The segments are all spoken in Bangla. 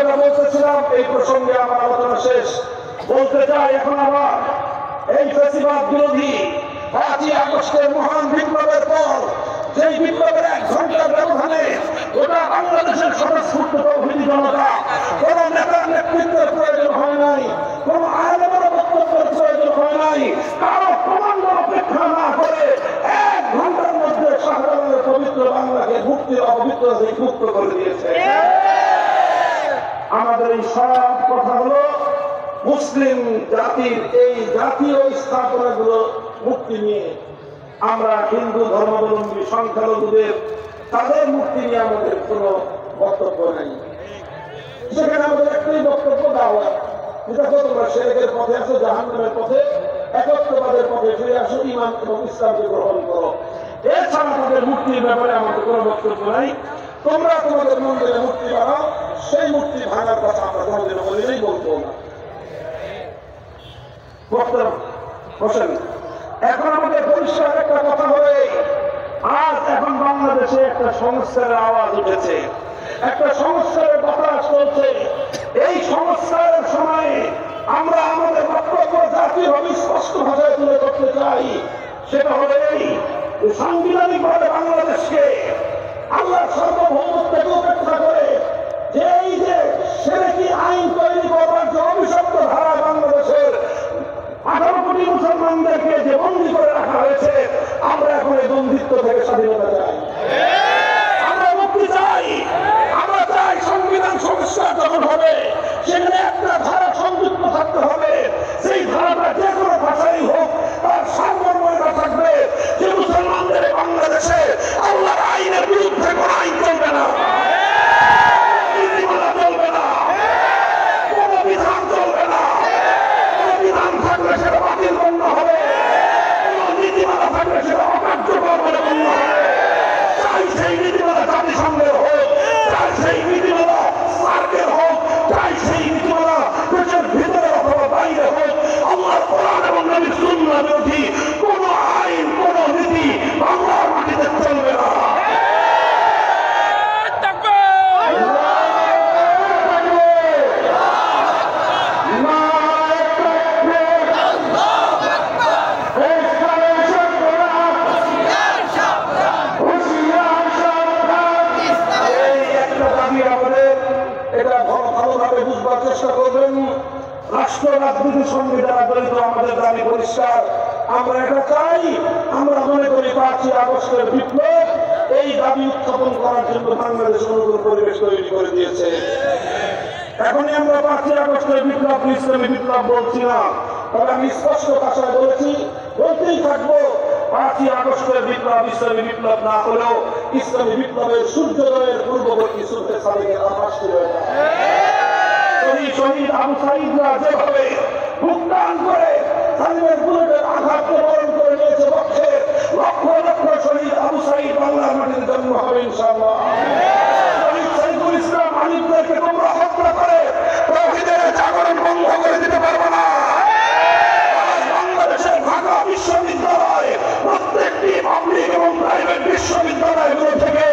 যেটা বলতেছিলাম এই প্রসঙ্গে আমার আলোচনা শেষ। বলতে চাই এখন আবার এই ফ্যাসিবাদ বিরোধী 5ই আগস্টের মহান বিপ্লবের পর যেই বিপ্লবের 1 ঘন্টার ব্যবধানে গোটা বাংলাদেশের স্বতঃস্ফূর্ত তৌহিদি জনতা কোন নেতার নেতৃত্বের প্রয়োজন হয় নাই, কোন আলেমের বক্তব্যের প্রয়োজন হয় নাই, কারো কমান্ডার অপেক্ষা না করে 1 ঘন্টার মধ্যে শাহজালালের পবিত্র বাংলাকে মুক্তির অপবিত্র থেকে মুক্ত করে দিয়েছে। আমাদের এই সব কথাগুলো মুসলিম জাতির এই জাতীয় স্থাপনাগুলো মুক্তি নিয়ে, আমরা হিন্দু ধর্মাবলম্বী সংখ্যালঘুদের তাদের মুক্তি নিয়ে আমাদের কোনো বক্তব্য নাই। সেখানে আমাদের একটাই বক্তব্য দেওয়া, দেখো তোমরা শিরকের পথে আছো, জাহান্নামের পথে, একত্ববাদের পথে ফিরে আসো, ঈমান এবং ইসলামকে গ্রহণ করো। এছাড়া তাদের মুক্তির ব্যাপারে আমাদের কোনো বক্তব্য নাই। তোমরা তোমাদের মন্দিরে মূর্তি বানাও, সেই মূর্তি ভাঙার কথা আমরা কোনোদিন বলিনি, বলবো না। বসেন। এখন আমাদের পরিষ্কার একটা কথা হবে, আজ এখন বাংলাদেশে একটা সংস্কারের আওয়াজ উঠেছে, একটা সংস্কারের বাতাস চলছে। এই সংস্কারের সময়ে আমরা আমাদের বক্তব্য জাতীয়ভাবে স্পষ্ট ভাষায় তুলে ধরতে চাই। সেটা হলো এই, সাংবিধানিক ভাবে বাংলাদেশকে আল্লাহ সার্বভৌমত্বকে উপেক্ষা করে যে এই যে শিরকি আইন তৈরি করবার যে অভিশপ্ত ধারা বাংলাদেশের 18 কোটি মুসলমানদেরকে যে বন্দী করে রাখা হয়েছে, আমরা এখন এই বন্দিত্ব থেকে স্বাধীনতা চাই, আমরা মুক্তি চাই। আমরা চাই সংবিধান সংস্কার যখন হবে সেখানে একটা ধারা সংযুক্ত থাকতে হবে, সেই ধারাটা যে কোনো ভাষাই হোক তার সার্বমর্যাদা থাকবে যে মুসলমানদের বাংলাদেশে আল্লাহর আইনের বিরুদ্ধে কোনো আইন চলবে না, নীতিমালা চলবে না, কোনো বিধান চলবে না। কোনো বিধান থাকলে সেটা বাতিল গণ্য হবে, কোনো নীতিমালা থাকলে সেটা অকার্যকর বলে গণ্য হবে। চাই সেই নীতিমালা জাতিসংঘের হোক, চাই সেই নীতিমালা সার্কের হোক, চাই সেই নীতিমালা দেশের ভিতরে অথবা বাইরে হোক, আল্লাহর কোরআন এবং নবীর সুন্নাহ বিরোধী কোন আইন, কোন নীতি বাংলার মাটিতে চলবে না। চেষ্টা করবেন, রাষ্ট্র রাজনীতির সঙ্গে যারা জড়িত আমাদের দাবি পরিষ্কার, আমরা এটা চাই। আমরা মনে করি 5ই আগস্টের বিপ্লব এই দাবি উত্থাপন করার জন্য বাংলাদেশ অনুকূল পরিবেশ তৈরি করে দিয়েছে। এখনই আমরা 5ই আগস্টের বিপ্লব ইসলামী বিপ্লব বলছি না, তবে আমি স্পষ্ট ভাষায় বলেছি, বলতেই থাকবো 5ই আগস্টের বিপ্লব ইসলামী বিপ্লব না হলেও ইসলামী বিপ্লবের সূর্যোদয়ের পূর্ববর্তী সুলতে সালেকের আভাসটি হয়ে যায়। শহীদ আবু সাঈদরা যেভাবে ভুগতান করে সালিমের বুলেটের আঘাতকে বরণ করে নিয়েছে বক্ষে, লক্ষ লক্ষ শহীদ আবু সাঈদ বাংলার মাটিতে জন্ম হবে ইনশাআল্লাহ। শহীদ সাইফুল ইসলাম আলিমদেরকে তোমরা হত্যা করে তাওহীদের জাগরণ বন্ধ করে দিতে পারবে না। বাংলাদেশের ঢাকা বিশ্ববিদ্যালয়, প্রত্যেকটি পাবলিক এবং প্রাইভেট বিশ্ববিদ্যালয়গুলো থেকে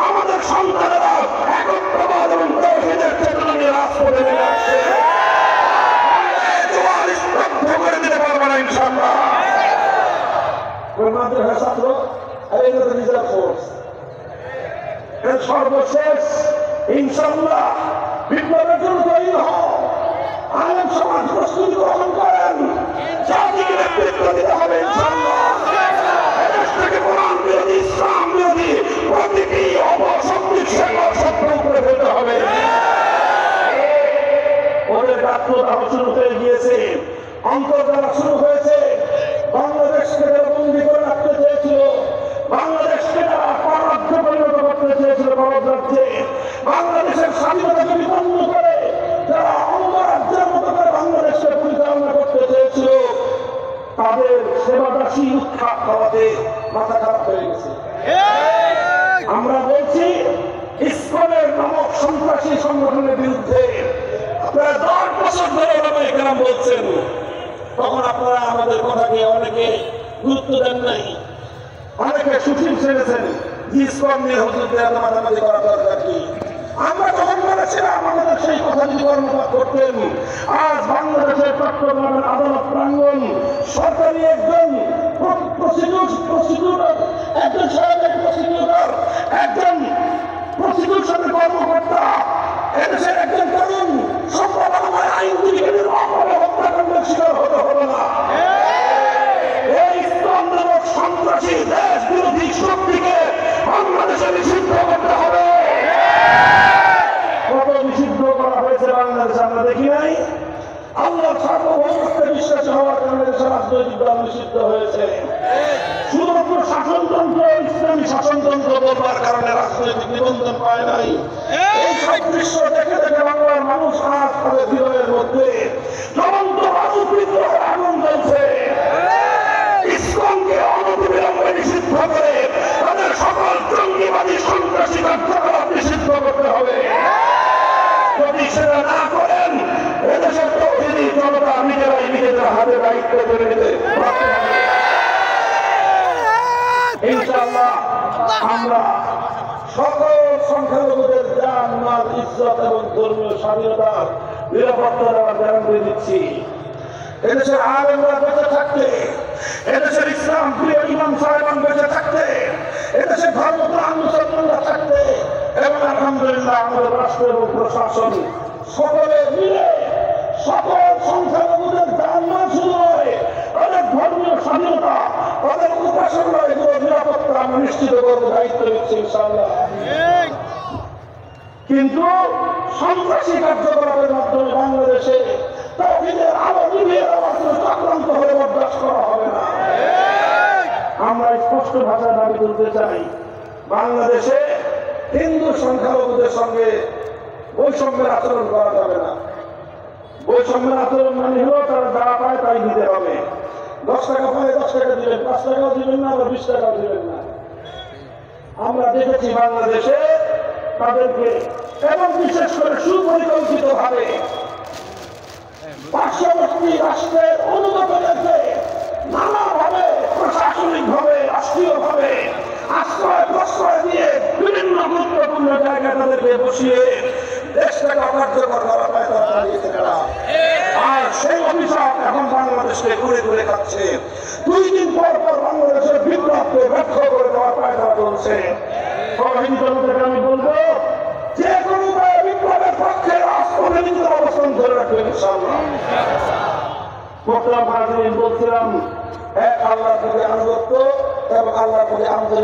আমাদের সন্তানেরা একত্রবাদ এবং তাওহীদের চেতনা নিয়ে রাজপথে নেমে আসছে। স্তব্ধ করে দিতে পারবে না ইনশাআল্লাহ। ছাত্র রিজার্ভ ফোর্স এর সর্বশেষ ইনশাআল্লাহ বিপ্লবের জন্য তৈরি হও। আলেম সমাজ প্রস্তুতি গ্রহণ করেন, জাতিকে নেতৃত্ব দিতে হবে ইনশাআল্লাহ। দেশটাকে কোরআন বিরোধী, ইসলাম বিরোধী প্রতিটি অপশক্তির শক্ত করে ফেলতে হবে। ওদের গাত্রতা শুরু হয়ে গিয়েছে, অন্তর্জালা শুরু হয়েছে। বাংলাদেশকে যারা বন্দী করে রাখতে চেয়েছিল, বাংলাদেশকে যারা পররাজ্যে পরিণত করতে চেয়েছিল, পররাজ্যে বাংলাদেশের স্বাধীনতাকে বিপন্ন করে যারা অঙ্গরাজ্যের মতো করে বাংলাদেশকে পরিচালনা করতে চেয়েছিল, তাদের সেবাদাসী উৎখাত খাওয়াতে মাথা খারাপ হয়ে গেছে। আমরা বলছি ইসকনের নামক সন্ত্রাসী সংগঠনের বিরুদ্ধে আপনারা 10 বছর ধরে এখানে বলছেন, তখন আপনারা আমাদের কথাকে অনেকে গুরুত্ব দেন নাই, অনেকে সুশীল ছেড়েছেন। ইসকন নিয়ে হুজুরদের এত মাথামাতি করা দরকার কি? আমরা যখন বলেছিলাম আমাদের সেই কথা যদি কর্মপাত করতেন, আজ বাংলাদেশের চট্টগ্রামের আদালত প্রাঙ্গণ সরকারি একজন প্রসিকিউটর, একজন সরকারি প্রসিকিউটর, একজন প্রসিকিউশনের কর্মকর্তা, এদেশের একজন তরুণ সম্ভাবনাময় আইনজীবীকে নির্মমভাবে হত্যাকাণ্ডের শিকার হতে হলো না। এই ইসলামনামক সন্ত্রাসী দেশ বিরোধী শক্তিকে বাংলাদেশে নিষিদ্ধ করতে হবে। কত নিষিদ্ধ করা হয়েছে বাংলাদেশে আমরা দেখি নাই? আল্লাহ সার্বভৌমত্বে বিশ্বাসী হওয়ার কারণে দেশের রাজনৈতিক দল নিষিদ্ধ হয়েছে। শুধুমাত্র শাসনতন্ত্র, ইসলামী শাসনতন্ত্র বলবার কারণে রাজনৈতিক নিবন্ধন পায় নাই। এই সব দৃশ্য দেখে দেখে বাংলার মানুষ আজ তাদের হৃদয়ের মধ্যে জ্বলন্ত আগুন বিদ্রোহের আগুন জ্বলছে। ইসলামকে অনতিবিলম্বে নিষিদ্ধ করে তাদের সকল জঙ্গিবাদী সন্ত্রাসী কার্যকলাপ নিষিদ্ধ করতে হবে। যদি সেটা না করেন, এদেশের তৌহিদি জনতা নিজেরাই নিজেদের হাতে দায়িত্ব করে নিতে বাধ্য হবে। ইনশাআল্লাহ আমরা সকল সংখ্যালঘুদের জান, মাল, ইজ্জত এবং ধর্মীয় স্বাধীনতার নিরাপত্তা দেওয়ার গ্যারান্টি দিচ্ছি। এদেশের আলেমরা বেঁচে থাকতে, এদেশের ইসলাম প্রিয় ইমাম সাহেবান বেঁচে থাকতে, এদেশের ধর্মপ্রাণ মুসলমানরা থাকতে এবং আলহামদুলিল্লাহ আমাদের রাষ্ট্র এবং প্রশাসন সকলে মিলে সকল সংখ্যালঘুদের জান, মাল শুরু হয় তাদের ধর্মীয় স্বাধীনতা, তাদের উপাসনা, এগুলো নিরাপত্তা আমরা নিশ্চিত করবো, দায়িত্ব নিচ্ছি ইনশাআল্লাহ। কিন্তু সন্ত্রাসী কার্যকলাপের মাধ্যমে বাংলাদেশে তাওহীদের আলো নিভিয়ে দেওয়ার জন্য চক্রান্ত হলে বরদাস্ত করা হবে না। আমরা স্পষ্ট ভাষায় দাবি তুলতে চাই, বাংলাদেশে হিন্দু সংখ্যালঘুদের সঙ্গে বৈষম্যের আচরণ করা যাবে না। বৈষম্যের আচরণ মানে হলো তারা যা পায় তাই দিতে হবে। 10 টাকা পায় 10 টাকা দিবেন, 5 টাকাও দিবেন না, আবার 20 টাকাও দিবেন না। আমরা দেখেছি বাংলাদেশে তাদেরকে, এবং বিশেষ করে সুপরিকল্পিত ভাবে পার্শ্ববর্তী রাষ্ট্রের অনুগতদেরকে নানাভাবে প্রশাসনিক ভাবে, রাষ্ট্রীয় ভাবে আশ্রয় প্রশ্রয় দিয়ে বিভিন্ন গুরুত্বপূর্ণ জায়গায় তাদেরকে বসিয়ে দেশটাকে অকার্যকর করা পায় তারা চালিয়েছে তারা। আর সেই অভিশাপ এখন বাংলাদেশকে ঘুরে ঘুরে খাচ্ছে। 2 দিন পর পর বাংলাদেশের বিপ্লবকে ব্যর্থ করে দেওয়ার পায় তারা চলছে। তৌহিদি জনতাকে আমি বলবো, যে কোনো উপায়ে বিপ্লবের পক্ষে রাজপথে নিজের অবস্থান ধরে রাখবেন ইনশাআল্লাহ। বলছিলাম এক আল্লাহর প্রতি আনুগত্য এবং আল্লাহর প্রতি আন্তরিক